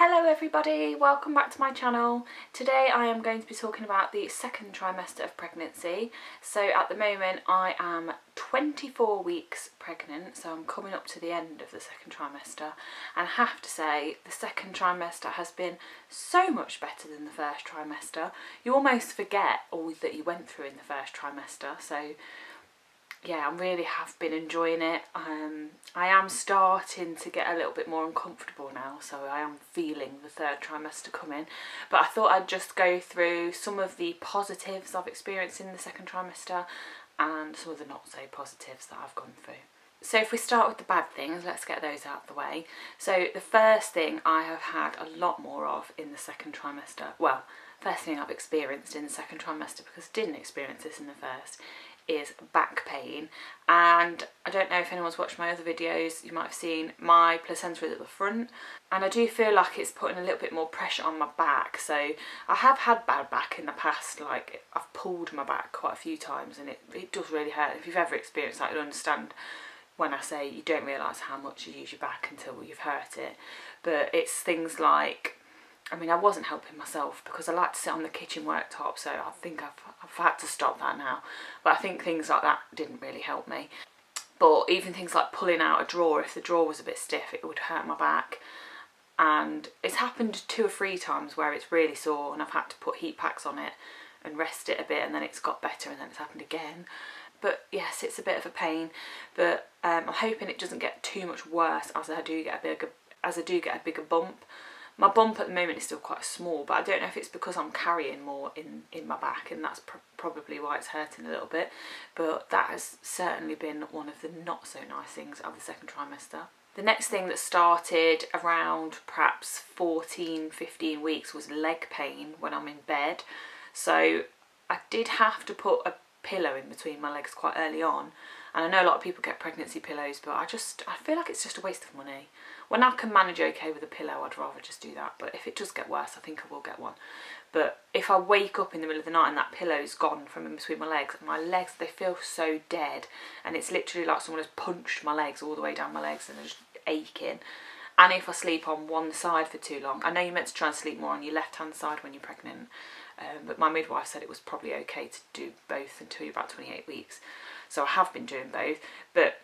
Hello everybody, welcome back to my channel. Today I am going to be talking about the second trimester of pregnancy. So at the moment I am 24 weeks pregnant, so I'm coming up to the end of the second trimester, and I have to say the second trimester has been so much better than the first trimester. You almost forget all that you went through in the first trimester, so yeah, I really have been enjoying it. I am starting to get a little bit more uncomfortable now, so I am feeling the third trimester coming. But I thought I'd just go through some of the positives I've experienced in the second trimester and some of the not so positives that I've gone through. So if we start with the bad things, let's get those out of the way. So the first thing I have had a lot more of in the second trimester, well, first thing I've experienced in the second trimester, because I didn't experience this in the first, is back pain. And I don't know if anyone's watched my other videos, you might have seen my placenta is at the front, and I do feel like it's putting a little bit more pressure on my back. So I have had bad back in the past, like I've pulled my back quite a few times, and it does really hurt. If you've ever experienced that, you'll understand when I say you don't realise how much you use your back until you've hurt it. But it's things like, I mean, I wasn't helping myself because I like to sit on the kitchen worktop, so I think I've had to stop that now. But I think things like that didn't really help me. But even things like pulling out a drawer, if the drawer was a bit stiff, it would hurt my back. And it's happened 2 or 3 times where it's really sore and I've had to put heat packs on it and rest it a bit, and then it's got better, and then it's happened again. But yes, it's a bit of a pain, but I'm hoping it doesn't get too much worse as I do get a bigger bump. My bump at the moment is still quite small, but I don't know if it's because I'm carrying more in my back, and that's probably why it's hurting a little bit. But that has certainly been one of the not so nice things of the second trimester. The next thing that started around perhaps 14, 15 weeks was leg pain when I'm in bed. So I did have to put a pillow in between my legs quite early on. And I know a lot of people get pregnancy pillows, but I feel like it's just a waste of money. When I can manage okay with a pillow, I'd rather just do that. But if it does get worse, I think I will get one. But if I wake up in the middle of the night and that pillow's gone from in between my legs, they feel so dead. And it's literally like someone has punched my legs all the way down my legs, and they're just aching. And if I sleep on one side for too long, I know you're meant to try and sleep more on your left-hand side when you're pregnant. But my midwife said it was probably okay to do both until you're about 28 weeks. So I have been doing both. But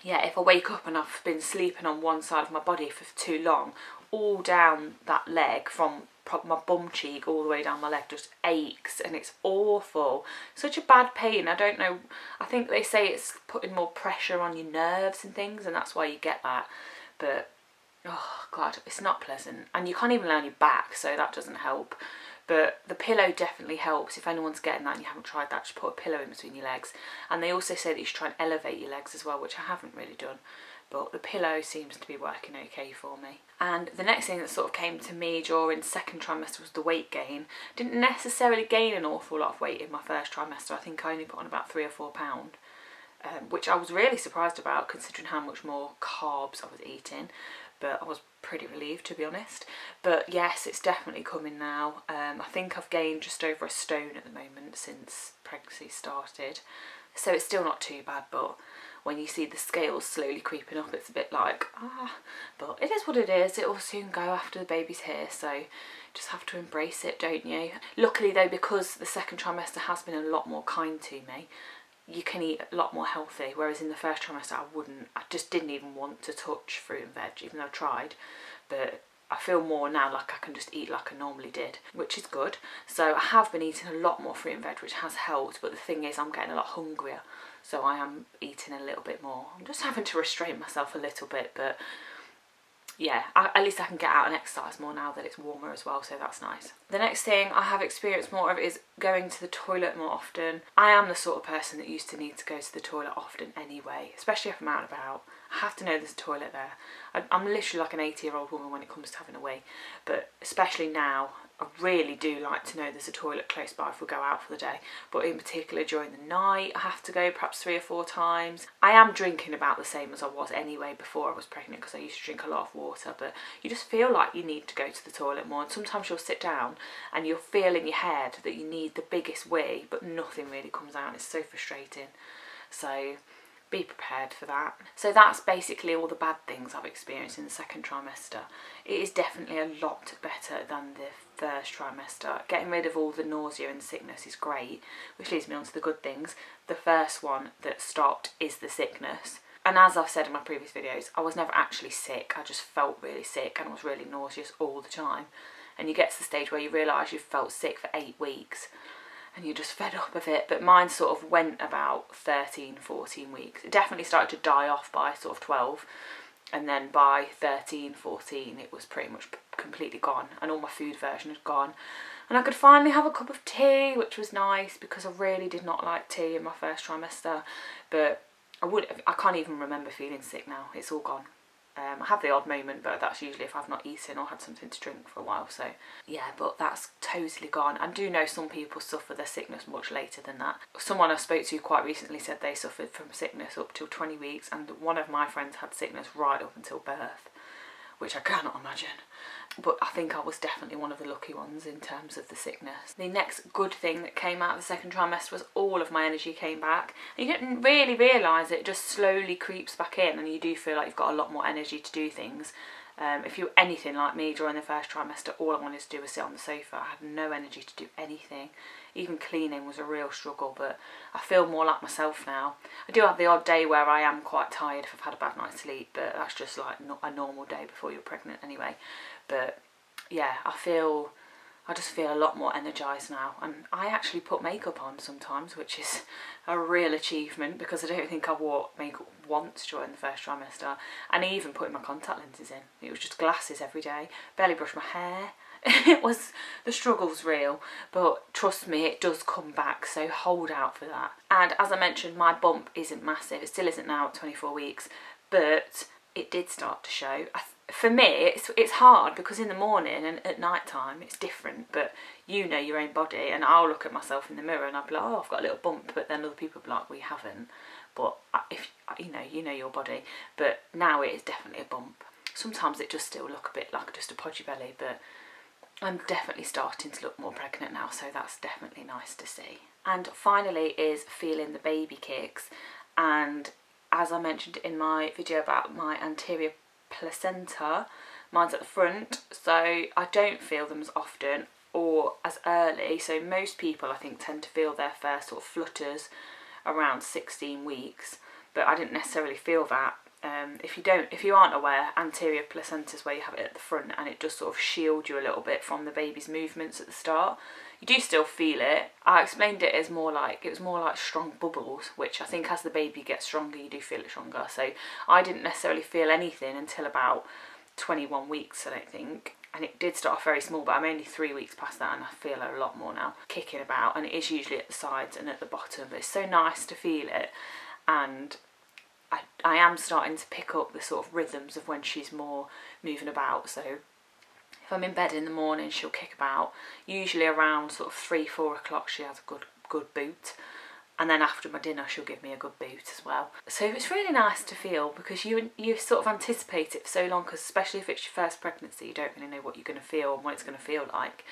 yeah, if I wake up and I've been sleeping on one side of my body for too long, all down that leg from my bum cheek all the way down my leg just aches, and it's awful. Such a bad pain. I don't know, I think they say it's putting more pressure on your nerves and things, and that's why you get that. But oh god, it's not pleasant. And you can't even lay on your back, so that doesn't help. But the pillow definitely helps. If anyone's getting that and you haven't tried that, just put a pillow in between your legs. And they also say that you should try and elevate your legs as well, which I haven't really done. But the pillow seems to be working okay for me. And the next thing that sort of came to me during second trimester was the weight gain. Didn't necessarily gain an awful lot of weight in my first trimester. I think I only put on about 3 or 4 pounds, which I was really surprised about considering how much more carbs I was eating. But I was pretty relieved, to be honest. But yes, it's definitely coming now. I think I've gained just over a stone at the moment since pregnancy started. So it's still not too bad, but when you see the scales slowly creeping up, it's a bit like, but it is what it is. It will soon go after the baby's here, so just have to embrace it, don't you? Luckily though, because the second trimester has been a lot more kind to me, you can eat a lot more healthy, whereas in the first trimester I just didn't even want to touch fruit and veg, even though I tried. But I feel more now like I can just eat like I normally did, which is good. So I have been eating a lot more fruit and veg, which has helped, but the thing is I'm getting a lot hungrier, so I am eating a little bit more. I'm just having to restrain myself a little bit, but yeah, at least I can get out and exercise more now that it's warmer as well, so that's nice. The next thing I have experienced more of is going to the toilet more often. I am the sort of person that used to need to go to the toilet often anyway, especially if I'm out and about. I have to know there's a toilet there. I'm literally like an 80-year-old woman when it comes to having a wee, but especially now, I really do like to know there's a toilet close by if we go out for the day. But in particular during the night, I have to go perhaps 3 or 4 times. I am drinking about the same as I was anyway before I was pregnant, because I used to drink a lot of water, but you just feel like you need to go to the toilet more. And sometimes you'll sit down and you'll feel in your head that you need the biggest wee, but nothing really comes out. It's so frustrating. So be prepared for that. So that's basically all the bad things I've experienced in the second trimester. It is definitely a lot better than the first trimester. Getting rid of all the nausea and sickness is great, which leads me on to the good things. The first one that stopped is the sickness. And as I've said in my previous videos, I was never actually sick. I just felt really sick and was really nauseous all the time. And you get to the stage where you realise you've felt sick for 8 weeks and you're just fed up of it. But mine sort of went about 13, 14 weeks. It definitely started to die off by sort of 12. And then by 13, 14, it was pretty much completely gone. And all my food aversion had gone. And I could finally have a cup of tea, which was nice because I really did not like tea in my first trimester. But I can't even remember feeling sick now. It's all gone. I have the odd moment, but that's usually if I've not eaten or had something to drink for a while. So yeah, but that's totally gone. I do know some people suffer their sickness much later than that. Someone I spoke to quite recently said they suffered from sickness up till 20 weeks, and one of my friends had sickness right up until birth, which I cannot imagine. But I think I was definitely one of the lucky ones in terms of the sickness. The next good thing that came out of the second trimester was all of my energy came back. And you don't really realise it, just slowly creeps back in, and you do feel like you've got a lot more energy to do things. If you're anything like me during the first trimester, all I wanted to do was sit on the sofa. I had no energy to do anything. Even cleaning was a real struggle, but I feel more like myself now. I do have the odd day where I am quite tired if I've had a bad night's sleep, but that's just like not a normal day before you're pregnant anyway. But yeah, I just feel a lot more energised now, and I actually put makeup on sometimes, which is a real achievement because I don't think I wore makeup once during the first trimester, and even putting my contact lenses in. It was just glasses every day, barely brushed my hair. The struggle's real, but trust me, it does come back, so hold out for that. And as I mentioned, my bump isn't massive. It still isn't now at 24 weeks, but it did start to show. For me, it's hard because in the morning and at night time it's different, but you know your own body, and I'll look at myself in the mirror and I'll be like, oh, I've got a little bump, but then other people will be like, we haven't. But if you know your body, but now it is definitely a bump. Sometimes it does still look a bit like just a podgy belly, but I'm definitely starting to look more pregnant now, so that's definitely nice to see. And finally is feeling the baby kicks, and as I mentioned in my video about my anterior placenta, mine's at the front, so I don't feel them as often or as early. So most people I think tend to feel their first sort of flutters around 16 weeks, but I didn't necessarily feel that. If you aren't aware, anterior placenta is where you have it at the front, and it does sort of shield you a little bit from the baby's movements at the start. You do still feel it. I explained it as more like strong bubbles, which I think as the baby gets stronger, you do feel it stronger. So I didn't necessarily feel anything until about 21 weeks, I don't think. And it did start off very small, but I'm only 3 weeks past that and I feel a lot more now, kicking about. And it is usually at the sides and at the bottom, but it's so nice to feel it. And I am starting to pick up the sort of rhythms of when she's more moving about. So if I'm in bed in the morning, she'll kick about. Usually around sort of 3-4 o'clock she has a good boot. And then after my dinner she'll give me a good boot as well. So it's really nice to feel, because you sort of anticipate it for so long, because especially if it's your first pregnancy, you don't really know what you're going to feel and what it's going to feel like.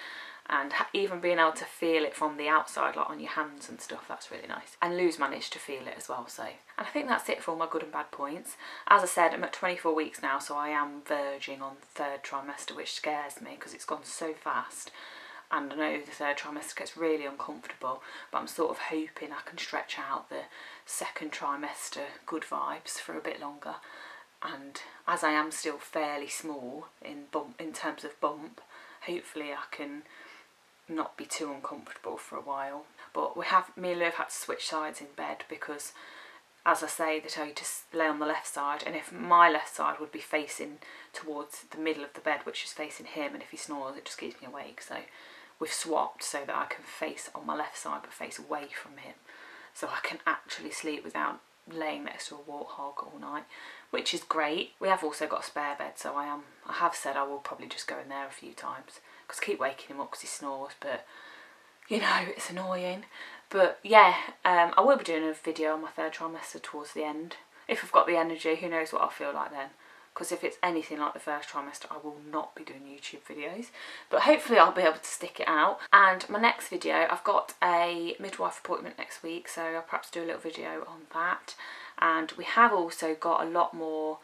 And even being able to feel it from the outside, like on your hands and stuff, that's really nice. And Lou's managed to feel it as well, so. And I think that's it for all my good and bad points. As I said, I'm at 24 weeks now, so I am verging on the third trimester, which scares me because it's gone so fast. And I know the third trimester gets really uncomfortable, but I'm sort of hoping I can stretch out the second trimester good vibes for a bit longer. And as I am still fairly small in terms of bump, hopefully I can not be too uncomfortable for a while. But me and Lou have had to switch sides in bed because, as I say, they tell you to lay on the left side, and if my left side would be facing towards the middle of the bed, which is facing him, and if he snores it just keeps me awake, so we've swapped so that I can face on my left side but face away from him, so I can actually sleep without laying next to a warthog all night, which is great. We have also got a spare bed, so I have said I will probably just go in there a few times, because I keep waking him up because he snores, but you know, it's annoying. But yeah, I will be doing a video on my third trimester towards the end. If I've got the energy, who knows what I'll feel like then. Because if it's anything like the first trimester, I will not be doing YouTube videos. But hopefully I'll be able to stick it out. And my next video, I've got a midwife appointment next week, so I'll perhaps do a little video on that. and we have also got a lot more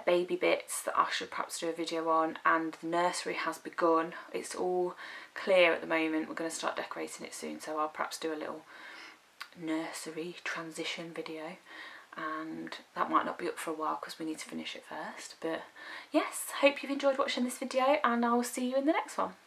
baby bits that I should perhaps do a video on, and the nursery has begun. It's all clear at the moment. We're going to start decorating it soon, so I'll perhaps do a little nursery transition video, and that might not be up for a while because we need to finish it first. But yes, hope you've enjoyed watching this video, and I will see you in the next one.